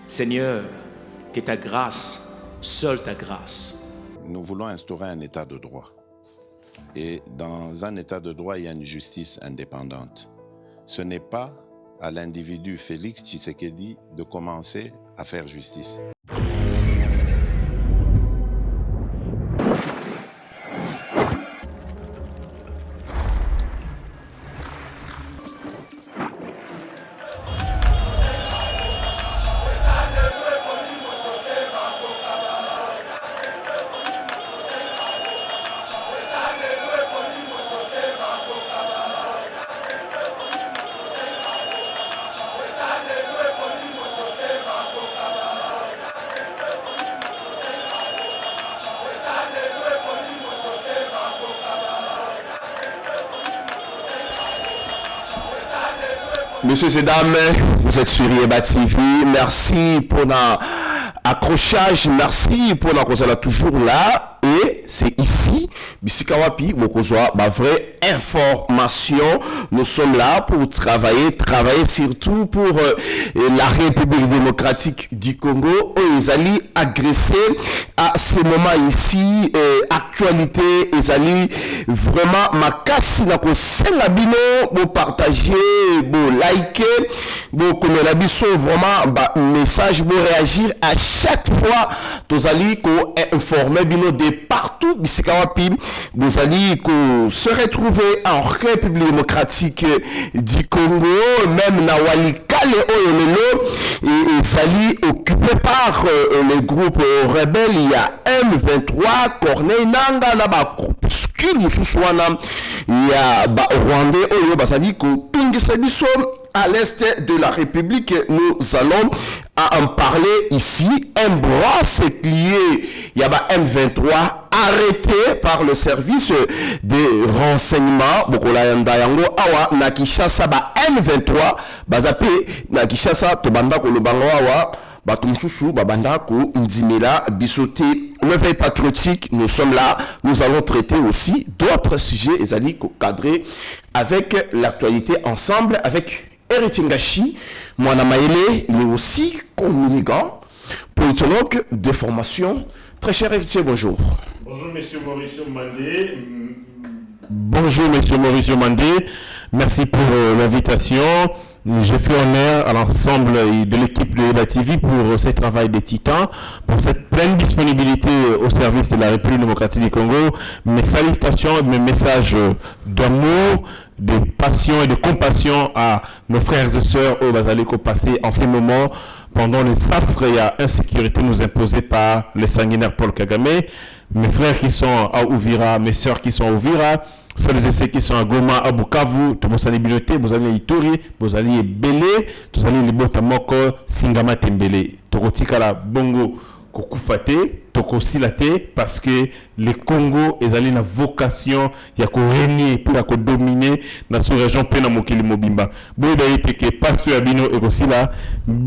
Seigneur, que ta grâce, seule ta grâce. Nous voulons instaurer un état de droit. Et dans un état de droit, il y a une justice indépendante. Ce n'est pas à l'individu Félix Tshisekedi de commencer à faire justice. Messieurs et dames, vous êtes sur Yeba TV. Merci pour l'accrochage. Merci pour la toujours là. Et c'est ici, Bisikawapi, Mokozwa, ma vraie information. Nous sommes là pour travailler surtout pour la République démocratique du Congo. Ils allaient agresser à ce moment ici. Actualité, ils allaient vraiment makasi na kosenga bino, pour partager, pour liker, pour commenter la biso vraiment message, pour réagir à chaque fois. Tous allez informer bino de partout, Bisikawapi, vous allez se retrouver en République démocratique du Congo, même na Walikale Oyolelo, et ils allez occupé par le groupe rebelle. Il y a M23, Corneille Nanga, là-bas, groupuscule, il y a Rwandais, Oyo, Basali, Tungisebiso, à l'est de la République. Nous allons en parler ici. Un bras s'est lié. Il y a M23 arrêté par le service de renseignement. Bokola Yandayango, Awa, Nakishasa, M23, Bazape, Nakishasa, Tobanda, Kolobango, Awa. Batumsusu, Babandako, Ndimela, Bissoté, l'éveil patriotique, nous sommes là, nous allons traiter aussi d'autres sujets, et allons cadrer avec l'actualité ensemble, avec Eric Ngashi, Mwana Maele, il est aussi communicant, politologue de formation. Très cher Eric, bonjour. Bonjour Monsieur Mauricio Mandé. Bonjour Monsieur Mauricio Mandé, merci pour l'invitation. Je fais honneur à l'ensemble de l'équipe de Yeba TV pour ce travail des titans, pour cette pleine disponibilité au service de la République démocratique du Congo. Mes salutations, mes messages d'amour, de passion et de compassion à nos frères et sœurs au Bazaliko passé en ces moments pendant les affres et insécurité nous imposées par le sanguinaire Paul Kagame. Mes frères qui sont à Ouvira, mes sœurs qui sont à Ouvira, celles et ceux qui sont à Goma, à Bukavu, vous allez Binoté, vous allez Ituri, vous allez Belé, vous allez Libotamoko, Singama Tembele, Tokotikala Bongo, Kokufate, Toko Silate, parce que le Congo est allé dans la vocation, il y a qu'on régner, pour dominer dans la sous-région Penamokili Mobimba. Bon, d'ailleurs, que Pasteur Abino est aussi là,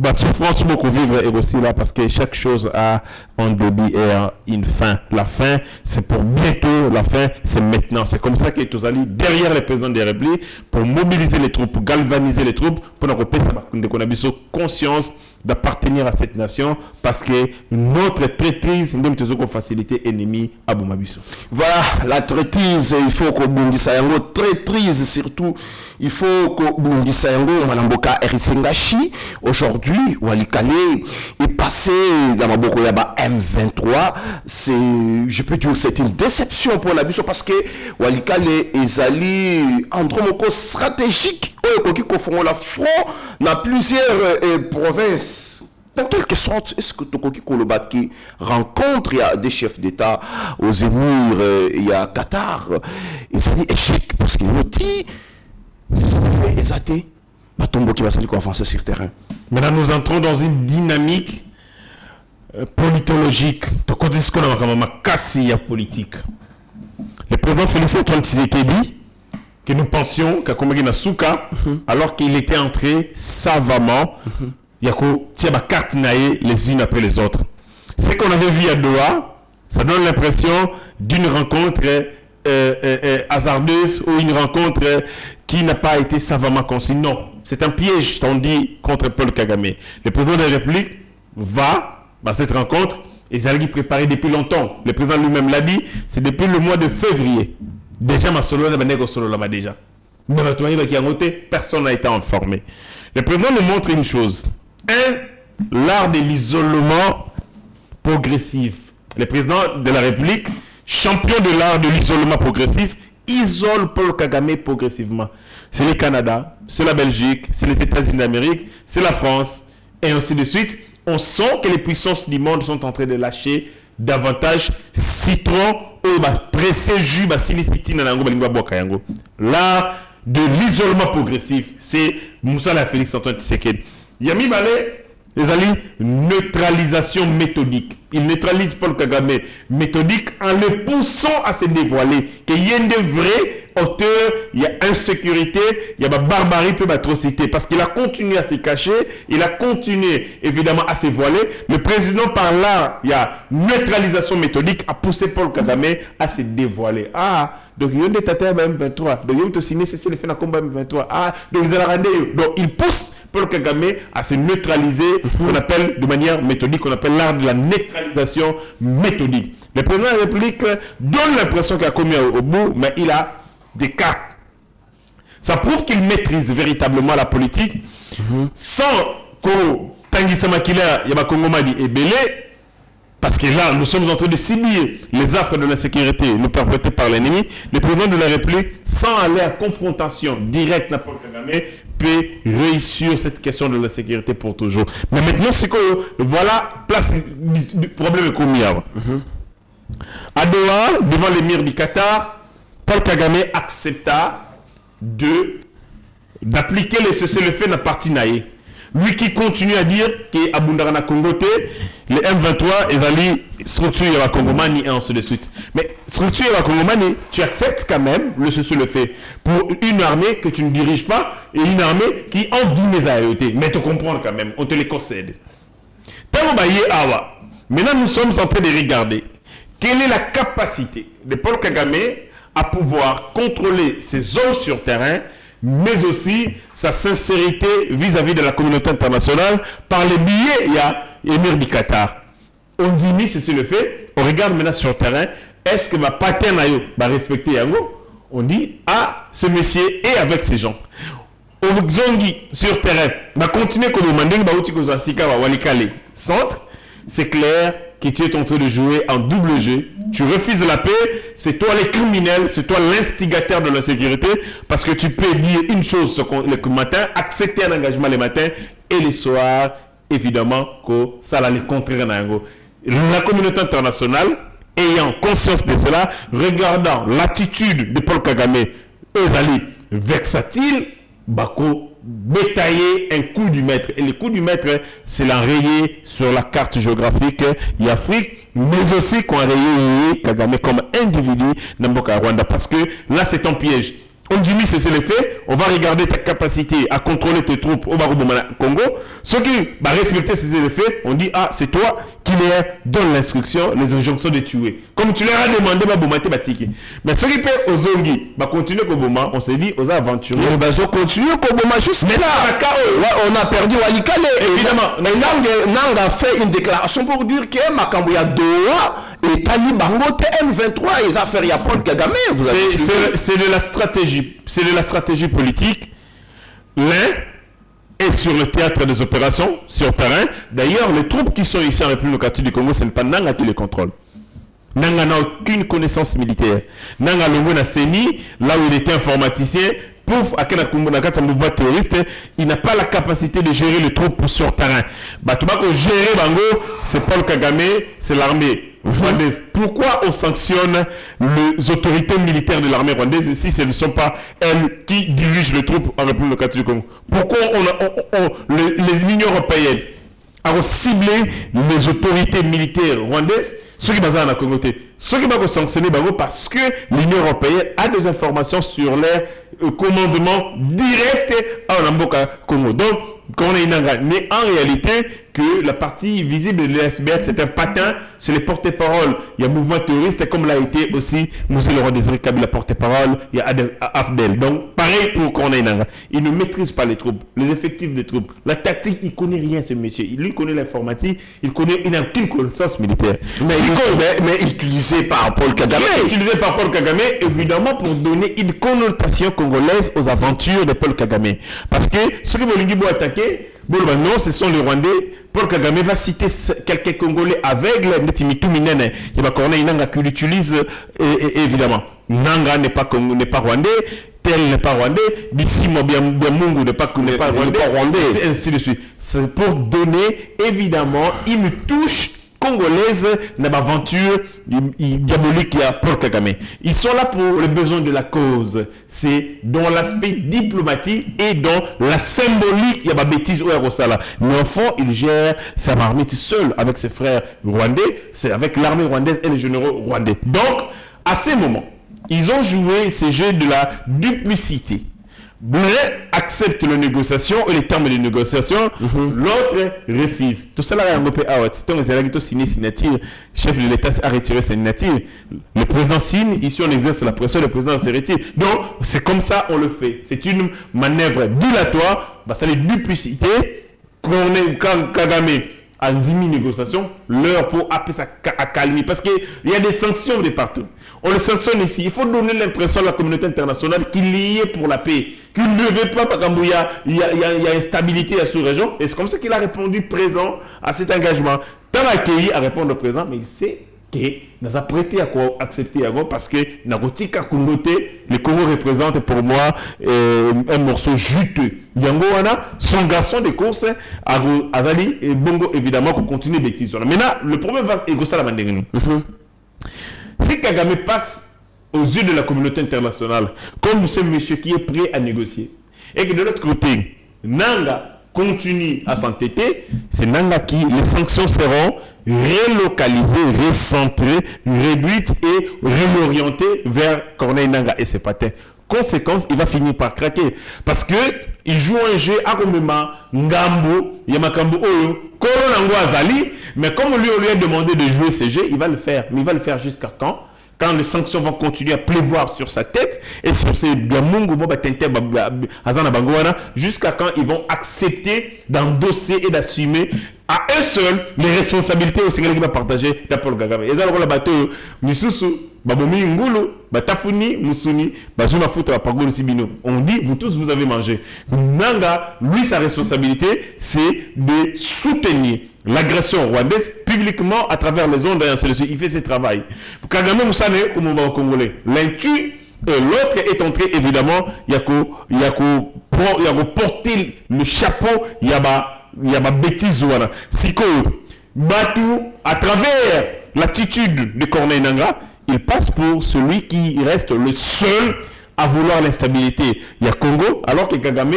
la souffrance beaucoup vivre est aussi là, parce que chaque chose a un début et une fin. La fin, c'est pour bientôt, la fin, c'est maintenant. C'est comme ça que tous allés derrière le président de la République pour mobiliser les troupes, pour galvaniser les troupes, pour qu'on ait conscience d'appartenir à cette nation, parce que notre traîtrise, nous devons faciliter ennemi à Boumabiso. Voilà, la traîtrise, il faut que Bundisa Yango, traîtrise surtout, il faut que Bundisa Yango, Manamboka Erisengashi, aujourd'hui, Walikale est passé dans ma boko yaba M23, c'est, je peux dire, c'est une déception pour Nabiso, parce que Walikale est allé en stratégique, qui confond la front dans plusieurs provinces. Dans quelque sorte, est-ce que Tokoki Kolobaki rencontre, il y a des chefs d'État aux Émirs, il y a Qatar, et ça dit échec, parce qu'il nous dit, c'est ça qui fait exaté, Batombo qui va s'aller avancer sur le terrain. Maintenant, nous entrons dans une dynamique politologique. Tokoki ce qu'on a comme un cassi politique. Le président Félix Antoine Tshisekedi, que nous pensions qu'à Komagina Souka, alors qu'il était entré savamment, il y a des cartes les unes après les autres. Ce qu'on avait vu à Doha, ça donne l'impression d'une rencontre hasardeuse ou une rencontre qui n'a pas été savamment conçue. Non, c'est un piège, on dit, contre Paul Kagame. Le président de la République va à cette rencontre. Et ça a été préparé depuis longtemps. Le président lui-même l'a dit, c'est depuis le mois de février. Déjà, ma solo là déjà. Mais personne n'a été informé. Le président nous montre une chose. L'art de l'isolement progressif. Le président de la République, champion de l'art de l'isolement progressif, isole Paul Kagame progressivement. C'est le Canada, c'est la Belgique, c'est les États-Unis d'Amérique, c'est la France, et ainsi de suite. On sent que les puissances du monde sont en train de lâcher davantage citron ou pressé jus l'art de l'isolement progressif, c'est Moussa Félix Antoine Tshisekedi. Yami Balé, les alliés, neutralisation méthodique. Il neutralise Paul Kagame méthodique en le poussant à se dévoiler. Qu'il y ait de vrais auteurs, il y a insécurité, il y a barbarie, puis atrocité. Parce qu'il a continué à se cacher, il a continué évidemment à se voiler. Le président, par là, il y a neutralisation méthodique, a poussé Paul Kagame à se dévoiler. Ah, donc il y a des tatas M23. Donc il y a des signé, c'est le fait de combat M23. Ah, donc ils ont rendu. Donc il pousse Paul Kagame à se neutraliser, qu'on appelle de manière méthodique, qu'on appelle l'art de la neutralisation méthodique. Le président de la République donne l'impression qu'il a commis au bout, mais il a des cartes. Ça prouve qu'il maîtrise véritablement la politique sans qu'on Tanguy Makila, Yaba Kongomani et Belé, parce que là, nous sommes en train de cibler les affres de l'insécurité nous perpétrées par l'ennemi. Le président de la République, sans aller à confrontation directe avec Paul Kagame, peut réussir cette question de l'insécurité pour toujours. Mais maintenant, c'est que voilà, place du problème commis. À Doha, devant l'émir du Qatar, Paul Kagame accepta d'appliquer les cessez-le-feu dans la partie naïe. Lui qui continue à dire qu'à Bundarana Congote, les M23, ils allaient structurer la Congomani et ainsi de suite. Mais structurer la Congomani, tu acceptes quand même le cessez-le-feu pour une armée que tu ne diriges pas et une armée qui en dit mes aérotés. Mais tu comprends quand même, on te les concède. Maintenant, nous sommes en train de regarder quelle est la capacité de Paul Kagame à pouvoir contrôler ses hommes sur terrain, mais aussi sa sincérité vis-à-vis de la communauté internationale par les billets, il y a émir du Qatar. On dit, mais c'est le fait, on regarde maintenant sur le terrain, est-ce que ma paterne va respecter Yango? On dit, ah, ce monsieur est avec ces gens. Au Zongi, sur terrain, va continuer comme manding, va walikale. Centre, c'est clair que tu es en train de jouer en double jeu. Tu refuses la paix, c'est toi le criminel, c'est toi l'instigateur de la sécurité, parce que tu peux dire une chose le matin, accepter un engagement le matin, et le soir, évidemment, que ça va le contraire. La communauté internationale, ayant conscience de cela, regardant l'attitude de Paul Kagame, eux allaient versatile, Bako détailler un coup du maître. Et le coup du maître, c'est l'enrayer sur la carte géographique d'Afrique, mais aussi qu'on enrayer Kagame comme individu dans Mboka Rwanda. Parce que là, c'est un piège. On dit, c'est le fait, on va regarder ta capacité à contrôler tes troupes au Congo. Ceux qui va respecter ces effets, on dit, ah, c'est toi qui leur donne l'instruction, les injonctions de tuer. Comme tu leur as demandé, mais ceux qui peuvent aux Zongi, continuer Koboma, on s'est dit, aux aventuriers. Ils continuent Koboma juste là. On a perdu Walikale. Évidemment. Nang a fait une déclaration pour dire que Makambuya Doha et Tali Bango TM23, les affaires Paul Kagame. C'est de la stratégie. C'est de la stratégie politique. L'un est sur le théâtre des opérations, sur terrain. D'ailleurs, les troupes qui sont ici en République démocratique du Congo, ce n'est pas Nanga qui les contrôle. Nanga n'a aucune connaissance militaire. Nanga Longo na Seni, là où il était informaticien, pouf, à quel mouvement terroriste, il n'a pas la capacité de gérer les troupes sur terrain. Gérer Bango, c'est Paul Kagame, c'est l'armée rwandaise. Pourquoi on sanctionne les autorités militaires de l'armée rwandaise si ce ne sont pas elles qui dirigent les troupes en République démocratique du Congo? Pourquoi l'Union européenne a ciblé les autorités militaires rwandaises, ceux qui basent en Congo, ceux qui vont sanctionner parce que l'Union européenne a des informations sur leur commandement direct à Namboka Congo. Donc, mais en réalité, que la partie visible de l'iceberg, c'est un patin sur les porte-paroles. Il y a un mouvement terroriste, comme l'a été aussi Moussé Laurent Désiré Kabila, porte-parole, il y a Afdel. Donc, pareil pour Corneille Nangaa. Il ne maîtrise pas les troupes, les effectifs des troupes. La tactique, il ne connaît rien, ce monsieur. Il connaît l'informatique, il n'a aucune connaissance militaire. Mais utilisé par Paul Kagame. Utilisé par Paul Kagame, évidemment, pour donner une connotation congolaise aux aventures de Paul Kagame. Parce que ceux qui vont attaquer, bon, non, ce sont les Rwandais. Paul Kagame va citer quelques Congolais aveugles, Corneille Nangaa qui l'utilise évidemment. Nangaa n'est pas rwandais, tel n'est pas rwandais, Bissimo Biamungu n'est pas rwandais, et ainsi de suite. C'est pour donner évidemment une touche congolaise dans l'aventure diabolique qu'il y a Paul Kagame. Ils sont là pour les besoins de la cause. C'est dans l'aspect diplomatique et dans la symbolique, il y a des bêtises au Rosala. Mais au fond, il gère sa marmite seul avec ses frères rwandais, c'est avec l'armée rwandaise et les généraux rwandais. Donc, à ces moments, ils ont joué ces jeux de la duplicité. L'un accepte les négociations et les termes des négociations, l'autre refuse. Tout ça là, c'est signature. Chef de l'État a retiré sa signature. Le président signe, ici on exerce la pression, le président se retire. Donc c'est comme ça on le fait. C'est une manœuvre dilatoire, c'est les duplicités. Quand Kagame a 10 000 négociations, l'heure pour appeler ça à calmer. Parce qu'il y a des sanctions de partout. On les sanctionne ici. Il faut donner l'impression à la communauté internationale qu'il y est pour la paix. Qu'il ne veut pas, parce qu'il y a instabilité à la sous-région. Et c'est comme ça qu'il a répondu présent à cet engagement. Tant accueilli à répondre présent, mais il sait qu'il n'a prêté à accepter parce que le Congo représente pour moi un morceau juteux. Yango wana, son garçon de course, Azali et Bongo évidemment qu'on continue bêtises. Maintenant, le problème va être ça la mandengenu. Si Kagame passe aux yeux de la communauté internationale comme ce monsieur qui est prêt à négocier, et que de l'autre côté, Nangaa continue à s'entêter, c'est Nangaa qui, les sanctions seront relocalisées, recentrées, réduites et réorientées vers Corneille Nangaa et ses patins. Conséquence, il va finir par craquer. Parce que il joue un jeu à Romema, Ngambo, Yamakambo Oyo, Koronango Azali, mais comme on lui a demandé de jouer ce jeu, il va le faire. Mais il va le faire jusqu'à quand? Quand les sanctions vont continuer à pleuvoir sur sa tête et sur ses Biamungu, jusqu'à quand ils vont accepter d'endosser et d'assumer à eux seuls les responsabilités au Sénégal qui va partager d'Apollo Kagame. Et ça, le bateau, Misusu, Babomi Ngulu, Batafuni, Musuni, Bazuna Fouta, Pagolo Sibino. On dit, vous tous, vous avez mangé. Nangaa, lui, sa responsabilité, c'est de soutenir l'agression rwandaise publiquement à travers les ondes et ainsi de suite. Il fait ses travail. Kagame Moussane, comme on va au Congolais, l'intu, l'autre est entré, évidemment, il y a porter le chapeau, il y a ma bêtise. Si Batou, à travers l'attitude de Corneille Nangaa, il passe pour celui qui reste le seul à vouloir l'instabilité. Il y a Congo, alors que Kagame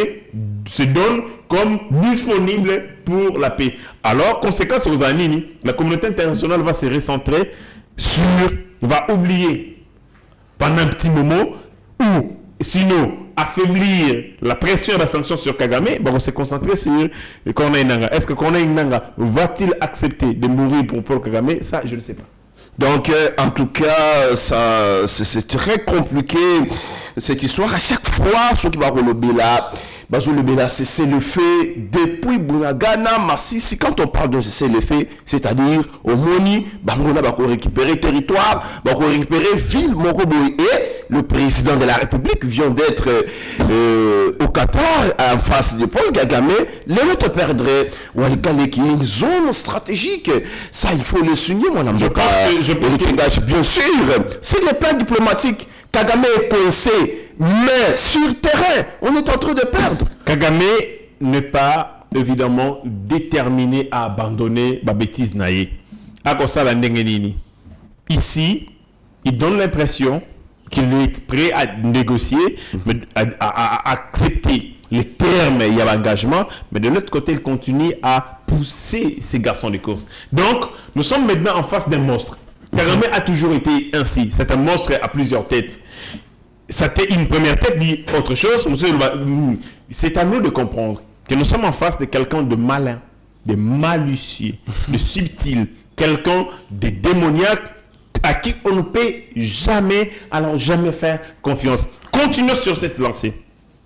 se donne comme disponible pour la paix. Alors, conséquence aux Anini, la communauté internationale va se recentrer va oublier pendant un petit moment, ou sinon affaiblir la pression et la sanction sur Kagame, on va se concentrer sur Corneille Nangaa. Est-ce que Corneille Nangaa va-t-il accepter de mourir pour Paul Kagame? Ça, je ne sais pas. Donc, en tout cas, c'est très compliqué, cette histoire. À chaque fois, ce qui va relever là, c'est le fait depuis Bunagana, Massissi. Quand on parle de cessez-le-feu, c'est-à-dire au Moni, on va récupérer territoire, on va récupérer ville, Moroboy. Et le président de la République vient d'être au Qatar, en face de Paul Kagame. Les autres perdraient. Qui est une zone stratégique. Ça, il faut le souligner, mon ami. Je pense que bien sûr, c'est le plan diplomatique. Kagame est coincé, mais sur le terrain, on est en train de perdre. Kagame n'est pas évidemment déterminé à abandonner la bêtise naïe. Ici, il donne l'impression qu'il est prêt à négocier, à accepter les termes, il y a l'engagement, mais de l'autre côté, il continue à pousser ces garçons de course. Donc, nous sommes maintenant en face d'un monstre. Kagame a toujours été ainsi. C'est un monstre à plusieurs têtes. C'était une première tête, dit autre chose. C'est à nous de comprendre que nous sommes en face de quelqu'un de malin, de malicieux, de subtil, quelqu'un de démoniaque à qui on ne peut jamais, alors jamais faire confiance. Continuons sur cette lancée.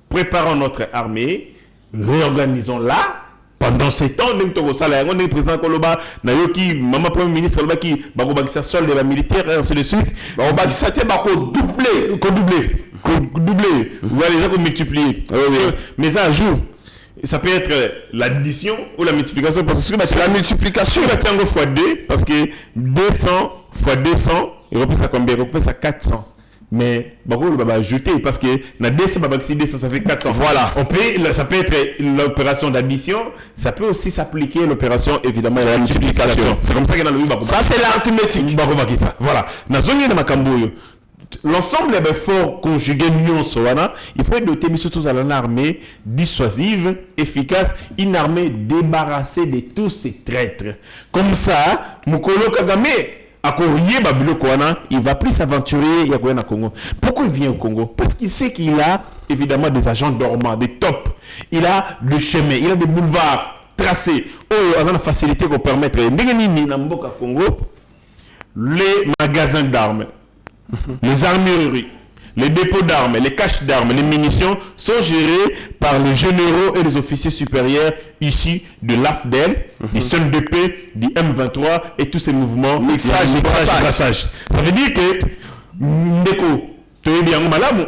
Préparons notre armée, réorganisons-la. Pendant ces temps, nous avons le président Koloba, Nayoki, maman premier ministre Koloba qui va solde des militaires et ainsi de suite. On va doubler. Vous allez les multiplier. Mais ça ajoute. Ça peut être l'addition ou la multiplication. Parce que c'est la multiplication. Il va tirer fois 2 parce que 200 fois 200, il reprend ça combien? Il reprend ça 400. Mais on va ajouter parce que dans 200, ça fait 400. Voilà. Ça peut être l'opération d'addition. Ça peut aussi s'appliquer l'opération évidemment de la multiplication. C'est comme ça qu'il y a dans le ça c'est l'arithmétique. Voilà. Dans zone de Makamboyo. L'ensemble des forts conjugués il faut doter surtout à l'armée dissuasive, efficace, une armée débarrassée de tous ces traîtres. Comme ça, Mukolo Kagame, il va plus s'aventurer au Congo. Pourquoi il vient au Congo? Parce qu'il sait qu'il a évidemment des agents dormants, des tops. Il a des chemins, il a des boulevards tracés. Il a la facilité pour permettre les magasins d'armes. Les armureries, les dépôts d'armes, les caches d'armes, les munitions sont gérés par les généraux et les officiers supérieurs issus de l'AFDEL, du CNDP, du M23 et tous ces mouvements. Mixage, brassage. Ça veut dire que,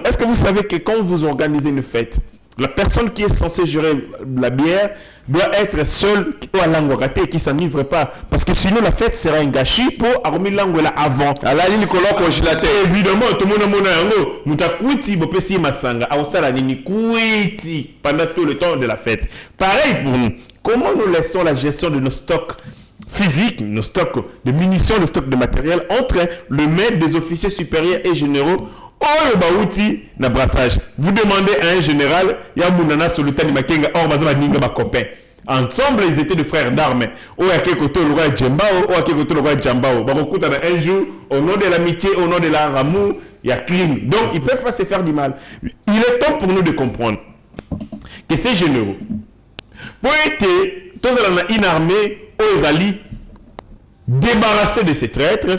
est-ce que vous savez que quand vous organisez une fête, la personne qui est censée gérer la bière doit être seule à l'angoraté qui ne s'enivre pas. Parce que sinon la fête sera un gâchis pour armer l'angle là avant. À la ligne colon congélateur. Évidemment, tout le monde pendant tout le temps de la fête. Pareil pour nous. Comment nous laissons la gestion de nos stocks physiques, nos stocks de munitions, nos stocks de matériel entre les mains des officiers supérieurs et généraux? Na brassage. Vous demandez à un général, il y a Mounana Solutani Makenga, copain. Ensemble, ils étaient des frères d'armes. Ou à quel côté le roi Djambao, ou à quel côté le roi Djambao. Un jour, au nom de l'amitié, au nom de l'amour, il y a crime. Donc, ils peuvent pas se faire du mal. Il est temps pour nous de comprendre que ces généraux, pour être tous une armée, aux alliés, débarrassés de ces traîtres,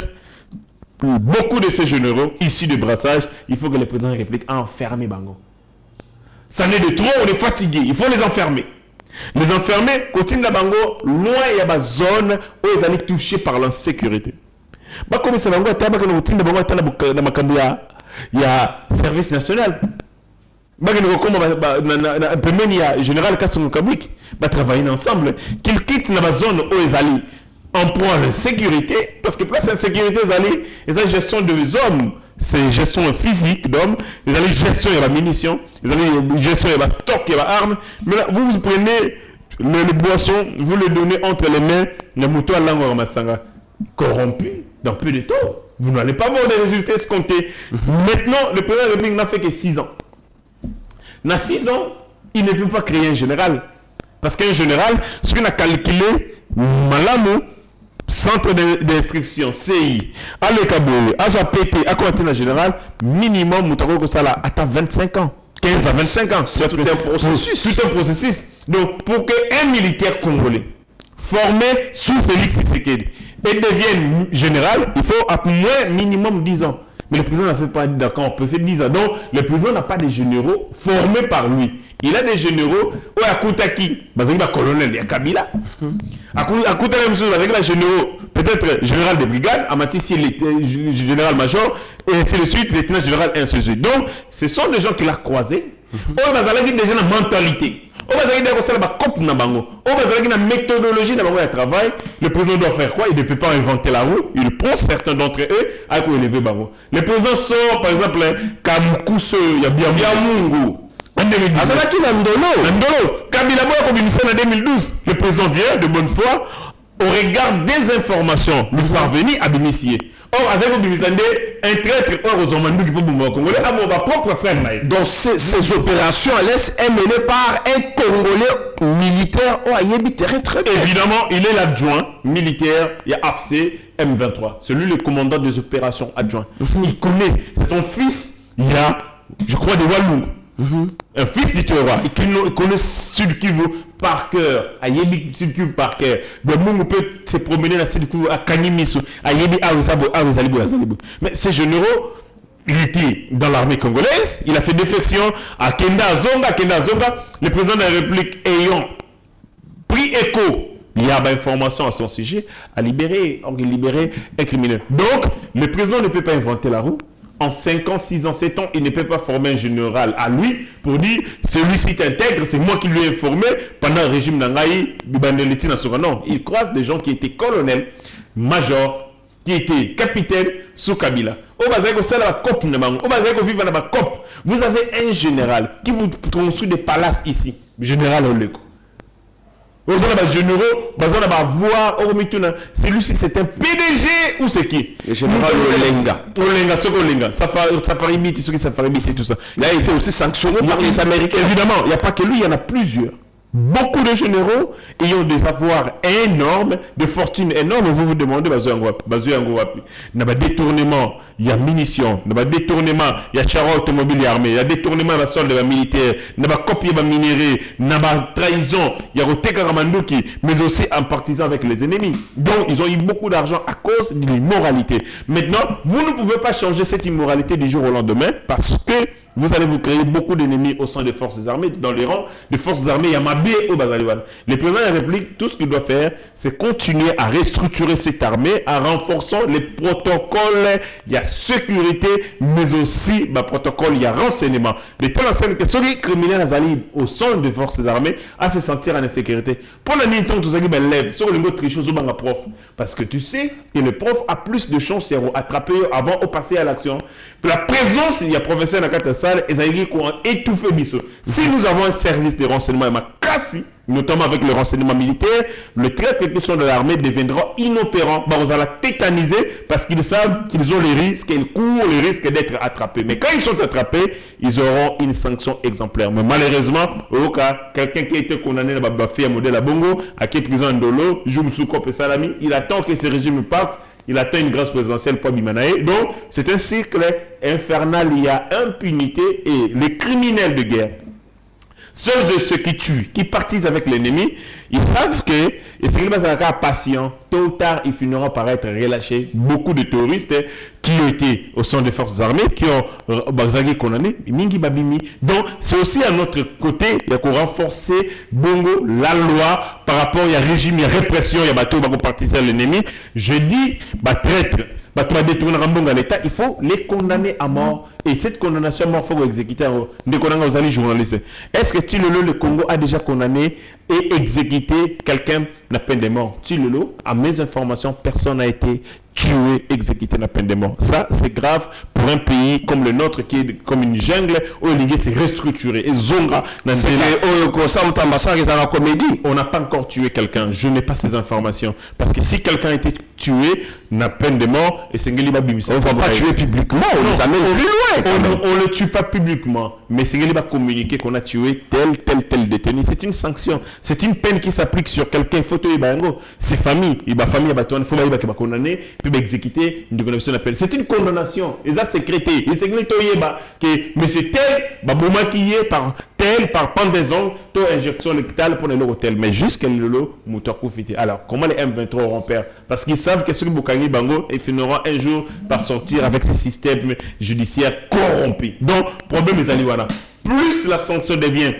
beaucoup de ces généraux issus de brassage, il faut que le président de la République enferme Bango. Ça n'est de trop, on est fatigué, il faut les enfermer. Les enfermer, continue la Bango, loin il y a une zone où ils allaient toucher par l'insécurité. Comme ça, il y a service national. Il y a général Kasson Kabik, travailler ensemble, qu'ils quittent la zone où ils allaient. En point de sécurité, parce que place insécurité, ils ont gestion des hommes, c'est gestion physique d'hommes, ils ont gestion de la munition, ils ont gestion de la stock, de la arme. Mais là, vous prenez le boisson, vous le donnez entre les mains, le mouton à langue Masanga, corrompu dans peu de temps. Vous n'allez pas voir des résultats escomptés. Maintenant, le président de la République n'a fait que 6 ans. Dans 6 ans, il ne peut pas créer un général. Parce qu'un général, ce qu'on a calculé, Malamou, centre d'instruction, CI, à l'Ekaboye, à PT, à Quantina Général, minimum, Moutako Sala, attend 25 ans. 15 à 25 ans. C'est tout un processus. Tout un processus. Donc, pour qu'un militaire congolais, formé sous Félix Tshisekedi, et devienne général, il faut à moins minimum 10 ans. Mais le président n'a fait pas d'accord, on peut faire 10 ans. Donc, le président n'a pas de généraux formés par lui. Il a des généraux, ou à Koutaki, il y a colonel, il y a Kabila. À Koutaki, il y a généraux, peut-être général de brigade, à Matissi, général-major, et ainsi de suite, lieutenant général, et ainsi de suite. Donc, ce sont des gens qu'il a croisés. On va dire des gens de mentalité. On va dire des gens de la méthodologie de travail. Le président doit faire quoi? Il ne peut pas inventer la roue. Il prend certains d'entre eux à quoi élever Bango. Le président sort, par exemple, Kamukousso, il y a Biamungu. En 2012. Kabila Boya en 2012. Le président vient de bonne foi au regard des informations lui parvenues à bénéficier. Or, un traître aux Omandou qui peut bomber au Congolais, à mon propre frère. Donc, ces opérations laissent être menées par un Congolais militaire au Ayebi terrain très bien. Évidemment, il est l'adjoint militaire, il y a AFC M23. C'est lui le commandant des opérations adjoints. Il connaît, c'est ton fils, il y a, je crois, des Walou. Un fils du roi, il connaît Sud Kivu par cœur. Ayebi Sud Kivu par cœur. Le monde peut se promener dans Sud Kivu à Kanimisu. Ayebi Awezalibo. Mais ces généraux, il était dans l'armée congolaise, il a fait défection à Kenda Zonga. Le président de la République ayant pris écho, il y a une information à son sujet, a libéré un criminel. Donc, le président ne peut pas inventer la roue. En 5 ans, 6 ans, 7 ans, il ne peut pas former un général à lui pour dire celui-ci t'intègre, c'est moi qui lui ai informé pendant le régime d'Angaï, Bibandeleti Nasura. Non, il croise des gens qui étaient colonels, majors, qui étaient capitaines sous Kabila. Vous avez un général qui vous construit des palaces ici, général Oleko. Vous avez des généraux, vous allez voir, celui-ci c'est un PDG ou c'est qui? Le général Olenga, Safari Biti, tout ça. Il a été aussi sanctionné par les Américains. Évidemment, il n'y a pas que lui, il y en a plusieurs. Beaucoup de généraux ayant des avoirs énormes, des fortunes énormes. Vous vous demandez, il y a des détournements, il y a munitions, il y a des détournements, il y a chars automobiles et armés, il y a des détournements de la solde militaire, il y a des copies de minéraux, il y a des trahisons, il y a des Tekaramanduki, mais aussi en partisan avec les ennemis. Donc, ils ont eu beaucoup d'argent à cause de l'immoralité. Maintenant, vous ne pouvez pas changer cette immoralité du jour au lendemain parce que vous allez vous créer beaucoup d'ennemis au sein des forces armées. Dans les rangs des forces armées, il y a Mabé au Bazaliwan. Le président de la République, tout ce qu'il doit faire, c'est continuer à restructurer cette armée en renforçant les protocoles. Il y a sécurité, mais aussi, protocole, il y a renseignement. De telle enseigne que ceux qui criminels au sein des forces armées à se sentir en insécurité. Pour la nuit, tout ça qui lève sur le mot trichose au prof. Parce que tu sais que le prof a plus de chances d'attraper avant de passer à l'action. La présence, il y a professeur dans la salle, et ça veut dire qu'on étouffe Bisso. Si nous avons un service de renseignement, notamment avec le renseignement militaire, le traite de l'armée deviendra inopérant. Vous allez tétaniser parce qu'ils savent qu'ils ont les risques, ils courent les risques d'être attrapés. Mais quand ils sont attrapés, ils auront une sanction exemplaire. Mais malheureusement, au cas, quelqu'un qui a été condamné à Bafia modèle à Bongo, à qui est prison Ndolo, Jumsouko et Salami, il attend que ce régime parte. Il atteint une grâce présidentielle pour Bimanae. Donc, c'est un cycle infernal. Il y a impunité et les criminels de guerre, ceux qui tuent, qui partisent avec l'ennemi, ils savent que, et c'est qu'ils sont patients, tôt ou tard, ils finiront par être relâchés. Beaucoup de terroristes qui ont été au sein des forces armées, qui ont condamné, donc c'est aussi à notre côté, il y a qu'on renforcer Bongo, la loi, par rapport à régime, il y a répression, il y a bateau, il y a partisans de l'ennemi. Je dis, traître, l'État, il faut les condamner à mort. Et cette condamnation à mort, il faut exécuter. Est-ce que Tilolo, le Congo, a déjà condamné et exécuté quelqu'un la peine de mort? Tilolo, à mes informations, personne n'a été tué, exécuté la peine de mort. Ça, c'est grave pour un pays comme le nôtre qui est comme une jungle où l'idée s'est restructuré. Et Zonga, on n'a pas encore tué quelqu'un. Je n'ai pas ces informations. Parce que si quelqu'un a été tué, la peine de mort, et c'est on ne va pas tuer publiquement, on les amène plus loin. On ne le tue pas publiquement, mais c'est qu'il va communiquer qu'on a tué tel détenu. C'est une sanction. C'est une peine qui s'applique sur quelqu'un. C'est famille. Il faut condamner, puis exécuter une condamnation d'appel. C'est une condamnation. Et ça, c'est sécrété. Et c'est que monsieur tel, qui est par tel, par pendaison, injection létale pour le hôtel. Mais jusqu'à le moutoukoufité. Alors, comment les M23 auront peur? Parce qu'ils savent que ceux qui Bango, ils finiront un jour par sortir avec ces systèmes judiciaires corrompus. Donc, problème est Aliwana. Plus la sanction devient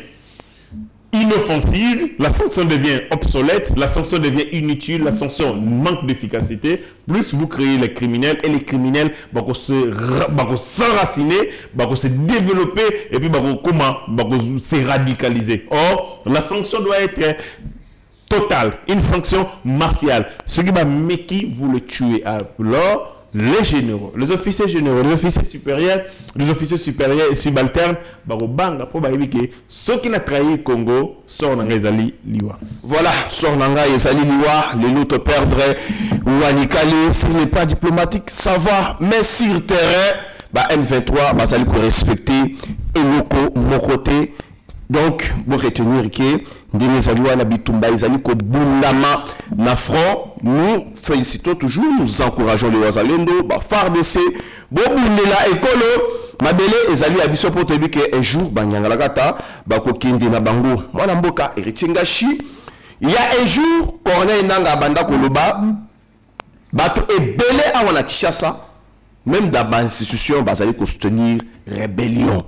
inoffensive, la sanction devient obsolète, la sanction devient inutile, la sanction manque d'efficacité, plus vous créez les criminels et les criminels vont s'enraciner, vont se développer et puis vont se radicaliser. Or, la sanction doit être totale, une sanction martiale. Ce qui va qui vous le tuer. Alors, les généraux, les officiers généraux, les officiers supérieurs et subalternes, ceux qui n'ont trahi le Congo, Sornanga Ezali Liwa. Voilà, Sornanga Ezali Liwa, les luttes perdre Wanikale, s'il n'est pas diplomatique, ça va, mais sur terrain, M23, vous allez respecter Eloko, mon côté. Donc, vous retenir que Ndinezaliwa na Bitumba Ezali ko bundama na front, nous félicitons toujours, nous encourageons les Wazalendo, FARDC, Bobundela Ekolo, mabele ezali ya biso po toyebi ke un jour banyangalaka ta bakokende na bango mwana mboka héritier Ngashi. Il y a un jour Corneille Nangaa banda koloba bato ebele awa na Kinshasa même dans les institutions bazali ko soutenir rébellion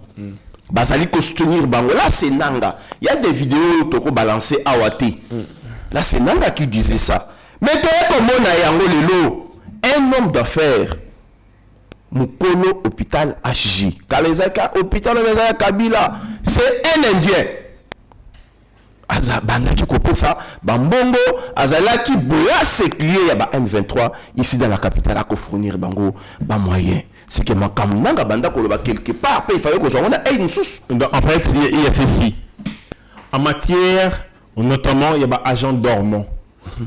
bazali ko soutenir bango. Là c'est Nangaa, il y a des vidéos toko balancer awate. Là c'est Nangaa qui disait ça. Mais comment on a yango lelo un homme d'affaires Mukolo hôpital HJ Kalezaka hôpital de Kabila, c'est un Indien. Bandaki kopé ça bambongo azalaki boya sécurier ya ba M23 ici dans la capitale à fournir bango ba moyen. C'est que makamnanga banda ko quelque part il fallait qu'on soit on a une source. En fait il y a ceci en matière notamment il y a ba agent dormant.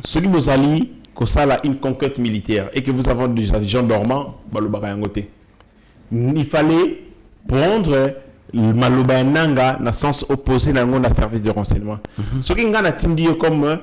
Celui vous allez que ça là une conquête militaire et que vous avez des agents dormants il fallait prendre le Maloba Nanga dans le sens opposé dans le service de renseignement. Ce qui est dit comme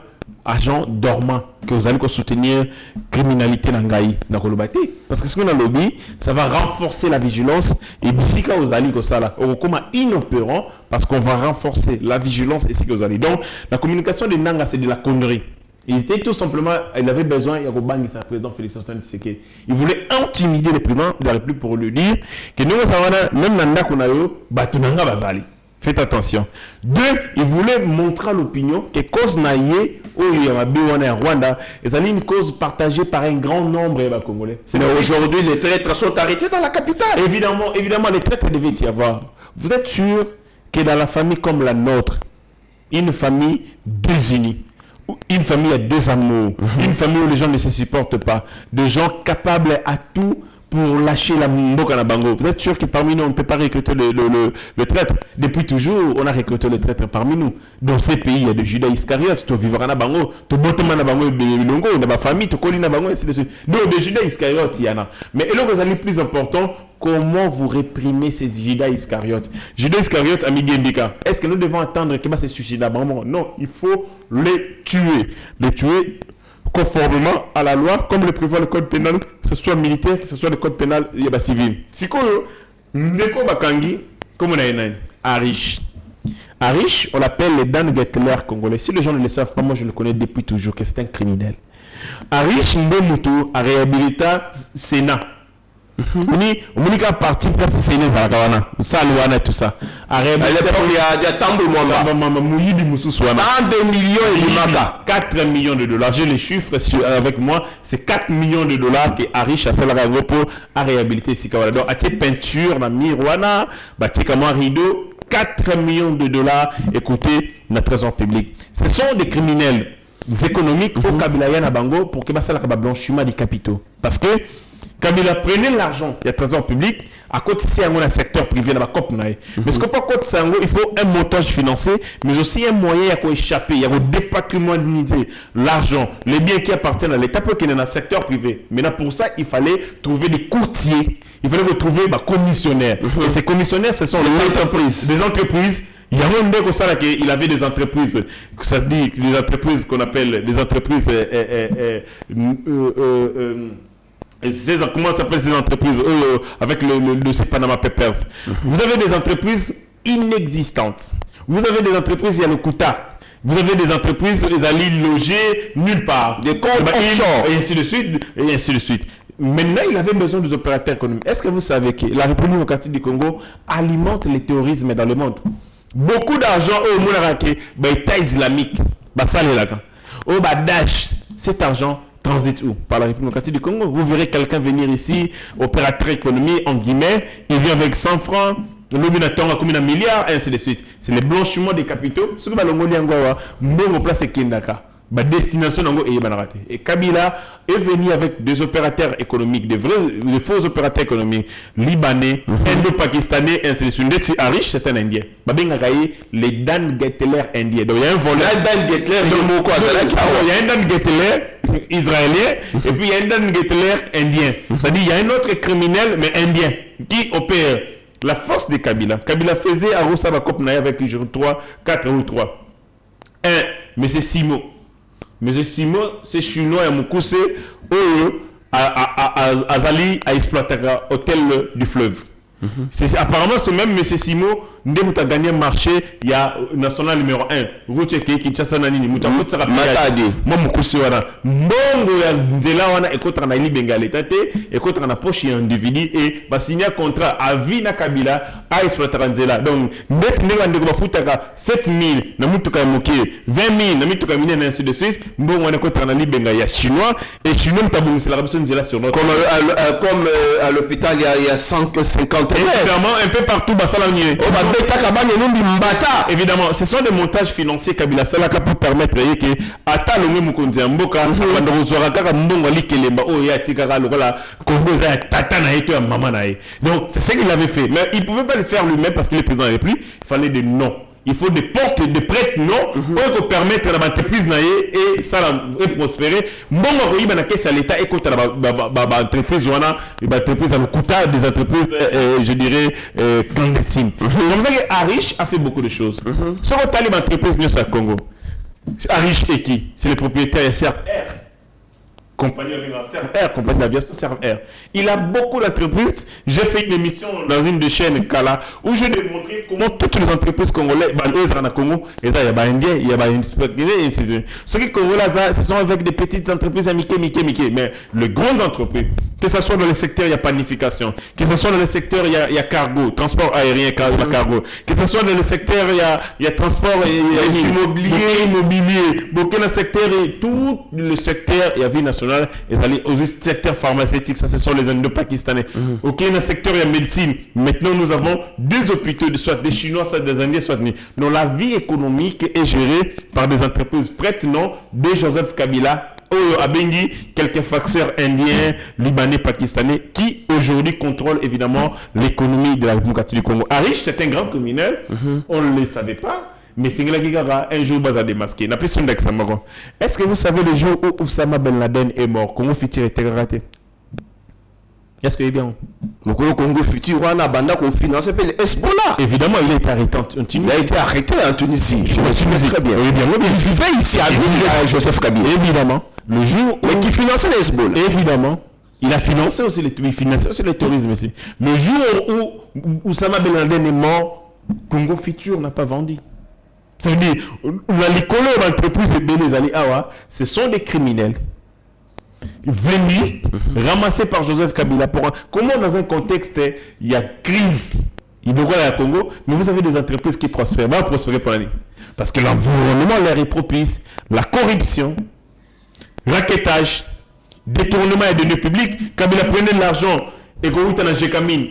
agent dormant que vous allez soutenir criminalité Nangaï dans Kolobate. Parce que ce qu'on a lobby, ça va renforcer la vigilance et si vous allez comme ça là, comme inopérant parce qu'on va renforcer la vigilance et ce que vous allez. Donc la communication de Nanga c'est de la connerie. Il était tout simplement, il avait besoin, il y a le président Félix Antoine Tshisekedi. Il voulait intimider le président de la République pour lui dire que nous avons même Nanda Kunayo, Batunanga Bazali. Faites attention. Deux, il voulait montrer à l'opinion que cause naïe, où il y a un Rwanda, c'est une cause partagée par un grand nombre de Congolais. Aujourd'hui, les traîtres sont arrêtés dans la capitale. Évidemment, les traîtres devaient y avoir. Vous êtes sûr que dans la famille comme la nôtre, une famille désunie, une famille a deux amours, une famille où les gens ne se supportent pas, des gens capables à tout pour lâcher la mboka na bango. Vous êtes sûr que parmi nous, on ne peut pas recruter le traître? Depuis toujours, on a recruté le traître parmi nous. Dans ces pays, il y a des Judas Iscariotes, tu vivras na bango, tu botema na bango, dans ma famille, tu colles na bango, ainsi de suite. Donc, des Judas Iscariotes, il y en a. Mais là, vous allez plus important, comment vous réprimez ces Judas Iscariotes? Judas Iscariotes, ami Gendika, est-ce que nous devons attendre qu'il va se suicider? Non, il faut les tuer. Les tuer conformément à la loi, comme le prévoit le code pénal, que ce soit militaire, que ce soit le code pénal civil. Si Ndeko Bakangi, comme on a une Arish. Arish, on l'appelle le Dan Gettler congolais. Si les gens ne le savent pas, moi je le connais depuis toujours, que c'est un criminel. Arish Mbemutu a réhabilité Sénat. On a parti pour ce Sénat, ça, tout ça. À réhabiliter, il y a tant de millions et de 4 millions de dollars. J'ai les chiffres avec moi. C'est 4 millions de dollars que Arish a fait pour réhabiliter Sikawala. Donc, à tes peintures, dans Mirwana, à rideau, 4 millions de dollars. Écoutez, notre trésor public. Ce sont des criminels économiques au Kabila na Bango pour que ça la blanchiment des capitaux. Parce que Kabila prenait l'argent, il y a trésor public, à côté c'est un secteur privé dans la COP. Mais ce qu'on peut côté il faut un montage financier, mais aussi un moyen à échapper, il y a un dépatrimonialiser l'argent, les biens qui appartiennent à l'État pour qu'il y ait dans le secteur privé. Maintenant pour ça, il fallait trouver des courtiers, il fallait retrouver des commissionnaires. Et ces commissionnaires, ce sont les entreprises. Des entreprises. Il y a un mec ça là qu'il avait des entreprises, ça dit des entreprises qu'on appelle des entreprises comment s'appellent ces entreprises avec le dossier Panama Papers. Vous avez des entreprises inexistantes. Vous avez des entreprises, il y a le Kouta. Vous avez des entreprises, ils allaient loger nulle part. Des comptes offshore. Et ainsi de suite. Et ainsi de suite. Maintenant, il avait besoin des opérateurs économiques. Est-ce que vous savez que la République démocratique du Congo alimente le terrorisme dans le monde? Beaucoup d'argent au Mounarake, l'État islamique, Daesh, cet argent transite où? Par la République démocratique du Congo. Vous verrez quelqu'un venir ici, opérateur économique, en guillemets, il vient avec 100 francs, l'obinaton a combien de milliards, et ainsi de suite. C'est le blanchiment des capitaux. Ce que le place est Kindaka. Destination et Kabila est venu avec des opérateurs économiques, des faux opérateurs économiques libanais, indo-pakistanais, ainsi de suite. Si Arish, c'est un Indien. Les Dan Gettler indiens. Donc il y a un voleur. Il y a un Dan Gettler israélien et puis il y a un Dan Gettler indien. C'est-à-dire il y a un autre criminel mais indien qui opère la force de Kabila. Kabila faisait à Rosabakop avec 4 ou 3. Mais c'est Simo. Monsieur Simo, c'est chinois et Moukousse, Azali a exploité l'hôtel du fleuve. Apparemment, ce même M. Simo, Ndem a gagné un marché, il y a national numéro 1. Routier qui Kinshasa Nanini, Moutamou Tsara Matadi. Moi, Moukoussiwana. Mbongo ya Nzela wana ekotra na ili bengali tate, ekotra na poche ya individu et va signer un contrat à vie na Kabila à exploiter Nzela. Donc, net ndenge ndeko bafutaka 7 000 na mutuka ya mokie, 20 000 na mutuka mine na ainsi de suite. Mbongo wana ekotra na ili bengali ya chinois et chinois mtabongisi la rabison Nzela sur notre. Comme à l'hôpital il y a 150 évidemment, un peu partout, évidemment, ce sont des montages financiers Kabila Salaka pour permettre que ata longue mukonzi mboka bando kozora kaka mbongo likelemba o ya tikaka lokola Congo za tata na eto ya maman na. Donc c'est ce qu'il avait fait, mais il pouvait pas le faire lui-même parce que le président n'avait plus, il fallait des noms. Il faut des portes, des prêtres, non, pour permettre à l'entreprise et ça et prospérer. Bon, il y a caisse à l'État et quand l'entreprise ou l'entreprise à l'Okuta, des entreprises, je dirais, clandestines. C'est comme ça que Arish a fait beaucoup de choses. Ce qu'on a l'entreprise au Congo, Arish est qui? C'est le propriétaire CRR. Compagnie d'aviation CRR. Il a beaucoup d'entreprises. J'ai fait une émission dans une des chaînes Kala où je démontrais comment toutes les entreprises congolaises, les Congo, il y a des Indiens, il y a des Inspecteurs. Ceux qui congolais, ce sont avec des petites entreprises à Mickey. Mais les grandes entreprises, que ce soit dans le secteur, il y a planification. Que ce soit dans le secteur, il y a cargo, transport aérien, cargo. Que ce soit dans le secteur, il y a transport immobilier. Beaucoup dans le secteur, tout le secteur, il y a vie nationale. Et aller au secteur pharmaceutique, ça ce sont les Indo-Pakistanais. Ok, dans le secteur de la médecine, maintenant nous avons des hôpitaux, soit des Chinois, soit des Indiens, soit des... Donc la vie économique est gérée par des entreprises prêtes, non, de Joseph Kabila, Abengi, quelques facteurs indiens, libanais, pakistanais, qui aujourd'hui contrôlent évidemment l'économie de la démocratie du Congo. Arish, c'est un grand criminel, on ne le savait pas. Mais c'est un jour bas à démasquer. Est-ce que vous savez le jour où Oussama Ben Laden est mort, Congo Futur était raté? Est-ce que c'est bien? Le Congo Futur, on a banda qu'on finance le Hezbollah. Évidemment, il a été arrêté en Tunisie. Il a été arrêté en Tunisie. Je me souviens très bien. Il vivait ici à Joseph Kabila. Évidemment. Le jour où... Mais qui finançait le Hezbollah. Évidemment. Il a financé aussi le tourisme ici. Le jour où Oussama Ben Laden est mort, Congo Futur n'a pas vendu. Ça veut dire, les entreprises de Bélézali Awa, ce sont des criminels venus, ramassés par Joseph Kabila. Comment dans un contexte, il y a crise, il y a Congo, mais vous avez des entreprises qui prospèrent. Va prospérer pour l'année. Parce que l'environnement leur est propice, la corruption, raquettage, détournement des deniers publics. Kabila prenait de l'argent et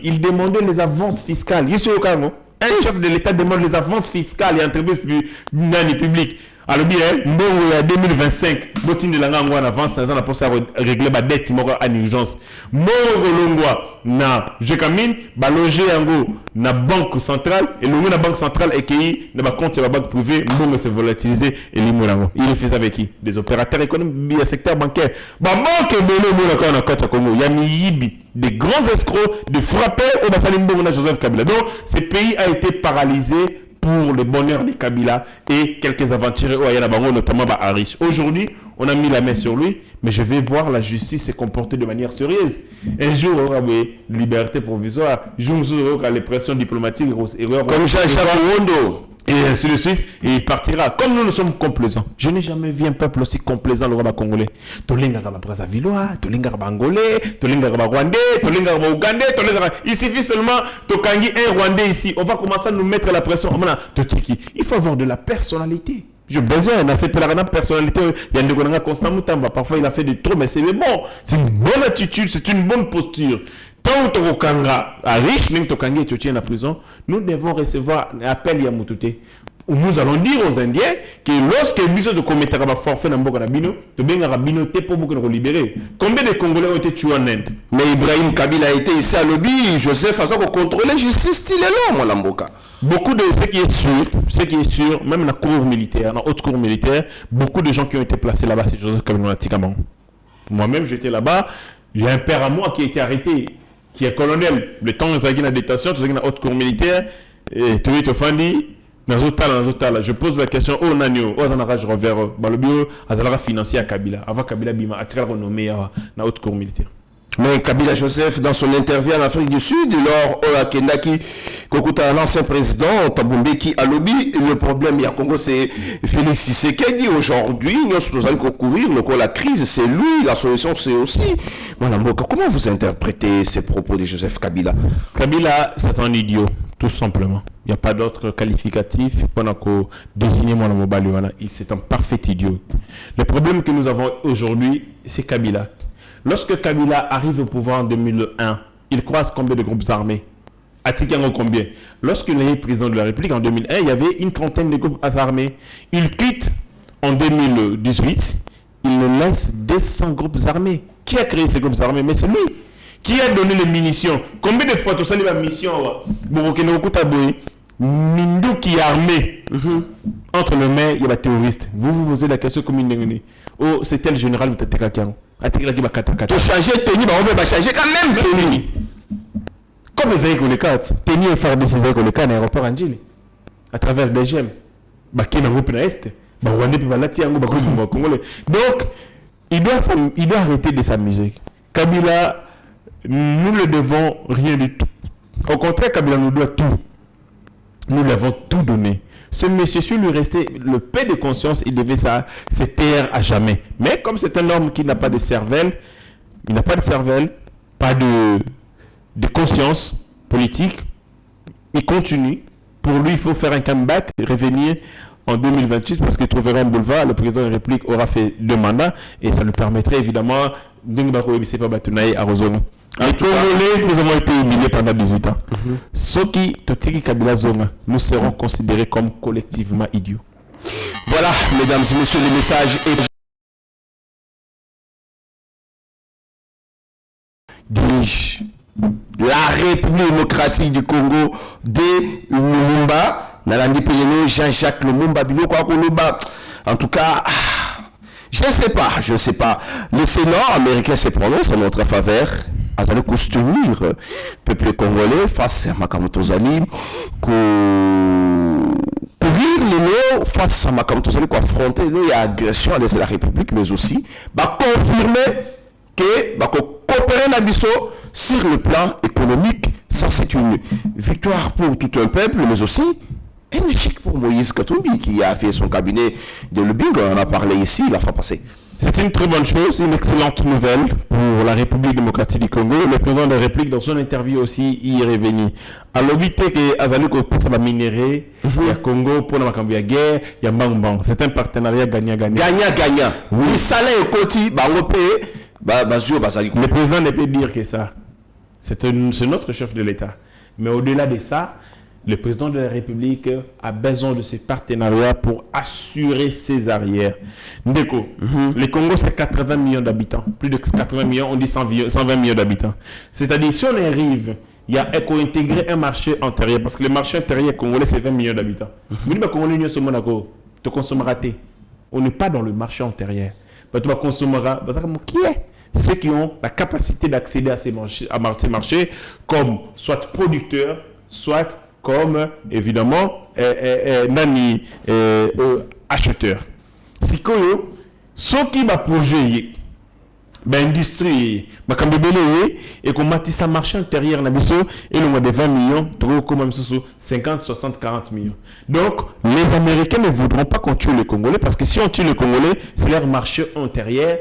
il demandait les avances fiscales. Il y a au Congo. Un chef de l'État demande les avances fiscales et entreprises publiques. Alors bien, il y a 2025, Botine de la en avance, ça n'a pas ça régler ma dette en urgence. Moro na Jekamine, loger na banque centrale et le banque centrale est qui na compte la banque privée, bon se volatiliser et l'imorango. Il le fait avec qui? Des opérateurs économiques, du secteur bancaire. Banque il y a des grands escrocs, des frappeurs au Basalimbo na Joseph Kabila. Donc, ce pays a été paralysé pour le bonheur de Kabila et quelques aventuriers au Ayanabango, notamment Arish. Aujourd'hui, on a mis la main sur lui, mais je vais voir la justice se comporter de manière sérieuse. Un jour, on aura liberté provisoire. Un jour, on aura les pressions diplomatiques. Comme Jean-Charles Wondo. Et ainsi de suite, et il partira. Comme nous sommes complaisants. Je n'ai jamais vu un peuple aussi complaisant, le roi congolais. Tolinga ba Brazzavillois, Tolinga ba Angolais, Tolinga ba Rwandais, Tolinga ba Ougandais, il suffit seulement Tokangi un Rwandais ici. On va commencer à nous mettre la pression. Il faut avoir de la personnalité. J'ai besoin d'un personnalité. Il y a des gens constamment. Parfois, il a fait de trop, mais c'est bon. C'est une bonne attitude, c'est une bonne posture. Tant que Tokanga à riche, même Tokangi est en la prison, nous devons recevoir un appel à Moutoute. Nous allons dire aux Indiens que lorsque les biso de commettre un forfait dans Boka Nabino, de bien Rabino te pour beaucoup de libérer. Combien de Congolais ont été tués en Inde? Mais Ibrahim Kabila a été ici à lobby, Joseph a contrôlé justice, style là, moi l'amboka. Beaucoup de ce qui est sûr, même dans la cour militaire, dans la haute cour militaire, beaucoup de gens qui ont été placés là-bas, c'est Joseph Kabila Tikaman. Moi-même, j'étais là-bas, j'ai un père à moi qui a été arrêté, qui est colonel. Le temps où il y a la détention, dans la haute cour militaire, et tout est offendu. Je pose la question au Nanio, au Zanara, je reviens, le bureau, Azala financier à Kabila, avant Kabila Bima, a tiré renommé à la haute cour militaire. Mais Kabila Joseph, dans son interview en Afrique du Sud, lors de Kendaki, Kokuta, l'ancien président, Tabumbeki Alobi, le problème, il y a Congo, c'est Félix Tshisekedi. Aujourd'hui, nous allons concourir, la crise, c'est lui, la solution, c'est aussi. Voilà, comment vous interprétez ces propos de Joseph Kabila? Kabila, c'est un idiot, tout simplement. Il n'y a pas d'autre qualificatif pour désigner mon mobile. C'est un parfait idiot. Le problème que nous avons aujourd'hui, c'est Kabila. Lorsque Kabila arrive au pouvoir en 2001, il croise combien de groupes armés? Atikango combien? Lorsqu'il est président de la République en 2001, il y avait une trentaine de groupes armés. Il quitte en 2018, il nous laisse 200 groupes armés. Qui a créé ces groupes armés? Mais c'est lui. Qui a donné les munitions? Combien de fois tu as la mission? Mindou qui est armé. Entre le maire et les terroristes. Vous vous posez la question comme une. Oh, c'était le général Mteteka Kiango. Tu changer Teni, on va changer quand même Teni. Comme les Aïkolekats, Teni est faire de ces Aïkolekats à l'aéroport Angile. À travers des gemmes. Baki na groupe na Est. Rwandais puis Balati Yango, Congolais. Donc, il doit arrêter de s'amuser. Kabila, nous ne devons rien du tout. Au contraire, Kabila nous doit tout. Nous lui avons tout donné. Ce monsieur, si lui restait le paix de conscience, il devait se taire à jamais. Mais comme c'est un homme qui n'a pas de cervelle, pas de conscience politique, il continue. Pour lui, il faut faire un comeback, revenir en 2028 parce qu'il trouvera un boulevard. Le président de la République aura fait 2 mandats et ça nous permettrait évidemment de ne pas à Rozono. Les Congolais, nous avons été humiliés pendant 18 ans. Ceux qui, Totiki Kabila Zonga, nous serons considérés comme collectivement idiots. Voilà, mesdames et messieurs, le message est dirige la République démocratique du Congo de Lumumba, Nalandi Peyeno, Jean-Jacques Lumumba, Biloko Koloba. En tout cas, je ne sais pas. Le Sénat américain se prononce en notre faveur. Azali soutenir le peuple congolais face à Makamoto Zali, courir les mots face à Makamoto Zali, affronter l'agression à l'est de la République, mais aussi confirmer que coopérer Nabiso sur le plan économique. Ça, c'est une victoire pour tout un peuple, mais aussi un échec pour Moïse Katumbi qui a fait son cabinet de lobbying. On en a parlé ici la fois passée. C'est une très bonne chose, une excellente nouvelle pour la République démocratique du Congo. Le président de la République, dans son interview aussi, y est revenu. À l'obité que Azaliko ça va minérer, il y a Congo pour la guerre, il y a Bang. C'est un partenariat gagnant-gagnant. Gagnant-gagnant. Oui. Les salaires côté, le président ne peut dire que ça. C'est notre chef de l'État. Mais au-delà de ça, le président de la République a besoin de ces partenariats pour assurer ses arrières. Ndeko, le Congo, c'est 80 millions d'habitants. Plus de 80 millions, on dit 120 millions d'habitants. C'est-à-dire, si on arrive, il y a intégrer un marché intérieur, parce que le marché intérieur congolais, c'est 20 millions d'habitants. On n'est pas dans le marché intérieur. Qui est ceux qui ont la capacité d'accéder à ces marchés, comme soit producteurs, soit comme évidemment acheteur. Si ceux qui va projet industrie et qu'on matisse un marché intérieur et le mois de 20 millions, 50, 60, 40 millions. Donc les Américains ne voudront pas qu'on tue les Congolais parce que si on tue les Congolais, c'est leur marché intérieur,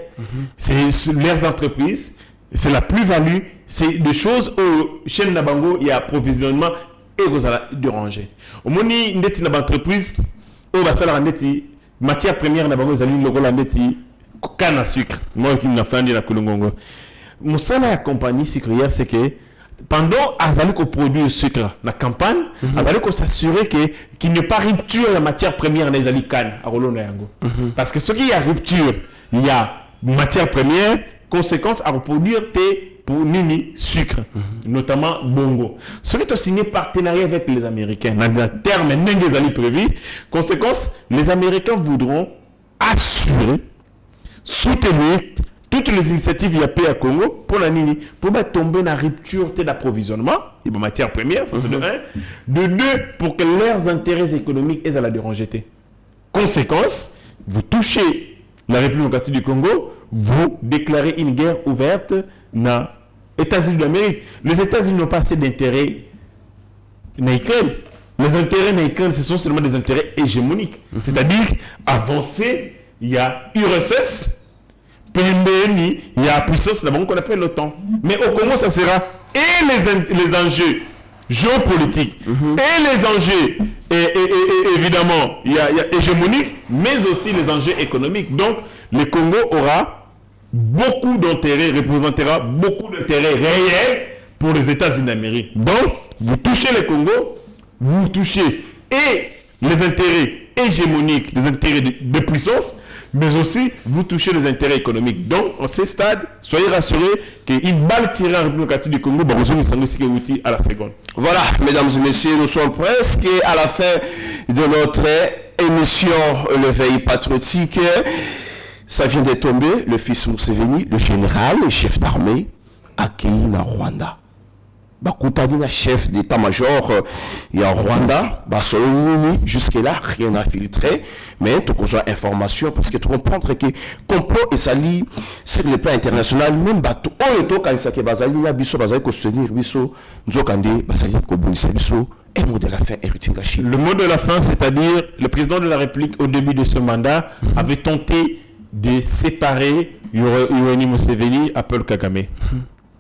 c'est leurs entreprises, c'est la plus-value, c'est des choses où chez Nabango il y a approvisionnement et vous allez déranger. Au moment où il y a une entreprise, matière première, canne à sucre. Moi qui m'ai fait la Kulungongo. Mon salaire à compagnie sucrière, c'est que pendant Azali qu'on produit le sucre dans la campagne, Azali qu'on s'assurer qu'il n'y a pas rupture de la matière première dans les ali canne à Rolona Yango. Parce que ce qui y a rupture, il y a matière première, conséquence à reproduire pour nini sucre, notamment bongo. Ce qui est signé partenariat avec les Américains, dans le terme des ali prévu, conséquence, les Américains voudront assurer, soutenir toutes les initiatives IAP à Congo pour la nini, pour tomber dans la rupture d'approvisionnement, et de matière première, ça c'est de 1, de 2, pour que leurs intérêts économiques aient à la déranger. Conséquence, vous touchez la République démocratique du Congo, vous déclarez une guerre ouverte dans États-Unis d'Amérique. Les États-Unis n'ont pas assez d'intérêts en Ukraine. Les intérêts en Ukraine, ce sont seulement des intérêts hégémoniques. C'est-à-dire, avancé, il y a URSS, PMBNI, il y a puissance là-bas qu'on appelle l'OTAN. Mais au Congo, ça sera et les enjeux géopolitiques et les enjeux, évidemment, il y a hégémoniques, mais aussi les enjeux économiques. Donc, le Congo aura beaucoup d'intérêts, représentera beaucoup d'intérêts réels pour les États-Unis d'Amérique. Donc, vous touchez le Congo, vous touchez et les intérêts hégémoniques, les intérêts de puissance, mais aussi vous touchez les intérêts économiques. Donc, en ce stade, soyez rassurés qu'une balle tirée en République du Congo, à la seconde. Voilà, mesdames et messieurs, nous sommes presque à la fin de notre émission Le Veille Patriotique. Ça vient de tomber, le fils Museveni, le général, le chef d'armée, accueilli en Rwanda. Bakutani na chef d'état-major en Rwanda, jusque-là, rien n'a filtré, mais tu as information parce que tu comprends que complot et sali sur le plan international, même bateau, on est au Kanisa que Bazali, Biso, Bazali, Kostenir, Biso, Nzokande, Bazali, Kobunisa, Biso, et le mot de la fin, Erutingashi. Le mot de la fin, c'est-à-dire le président de la République, au début de ce mandat, avait tenté de séparer Yoweri Museveni à Paul Kagame.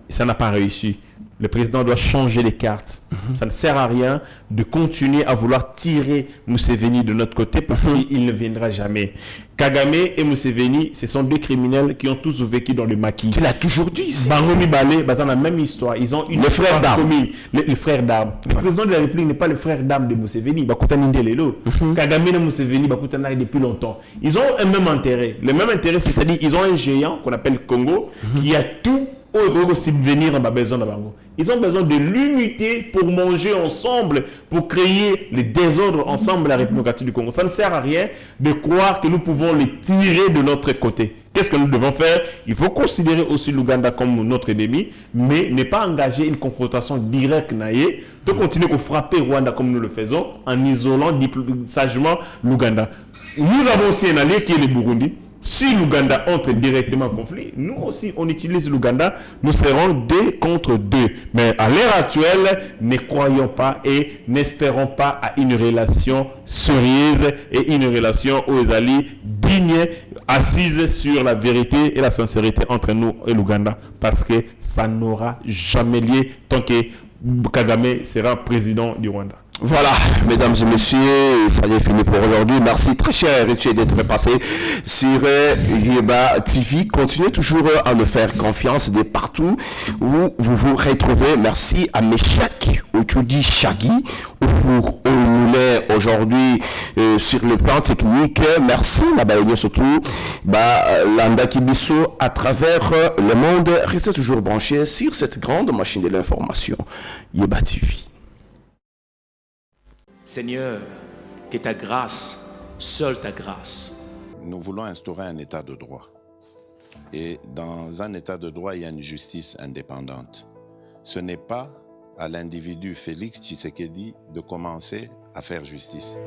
Ça n'a pas réussi. Le président doit changer les cartes. Ça ne sert à rien de continuer à vouloir tirer Museveni de notre côté parce qu'il ne viendra jamais. Kagame et Museveni, ce sont deux criminels qui ont tous vécu dans le maquis. Tu l'as toujours dit. Bangomi Balé, dans la même histoire. Ils ont une frère d'armes. commune. Le frère d'armes. Le président de la République n'est pas le frère d'armes de Museveni. Kagame et Museveni, depuis longtemps. Ils ont un même intérêt. Le même intérêt, c'est-à-dire ils ont un géant qu'on appelle Congo qui a tout. Ils ont besoin de l'unité pour manger ensemble, pour créer le désordre ensemble la République du Congo. Ça ne sert à rien de croire que nous pouvons les tirer de notre côté. Qu'est-ce que nous devons faire? Il faut considérer aussi l'Ouganda comme notre ennemi, mais ne pas engager une confrontation directe. De continuer à frapper Rwanda comme nous le faisons, en isolant sagement l'Ouganda. Nous avons aussi un allié qui est le Burundi. Si l'Ouganda entre directement en conflit, nous aussi, on utilise l'Ouganda, nous serons 2 contre 2. Mais à l'heure actuelle, ne croyons pas et n'espérons pas à une relation sérieuse et une relation aux alliés dignes, assise sur la vérité et la sincérité entre nous et l'Ouganda. Parce que ça n'aura jamais lieu tant que Kagame sera président du Rwanda. Voilà, mesdames et messieurs, ça y est fini pour aujourd'hui. Merci très cher Richie d'être passé sur Yeba TV. Continuez toujours à nous faire confiance de partout où vous vous retrouvez. Merci à Meshak Ochudi Shagi où nous est aujourd'hui sur le plan technique. Merci Nabalénia surtout. Landa Kibiso à travers le monde. Restez toujours branchés sur cette grande machine de l'information. Yeba TV. Seigneur, que ta grâce, seule ta grâce. Nous voulons instaurer un état de droit. Et dans un état de droit, il y a une justice indépendante. Ce n'est pas à l'individu Félix Tshisekedi de commencer à faire justice.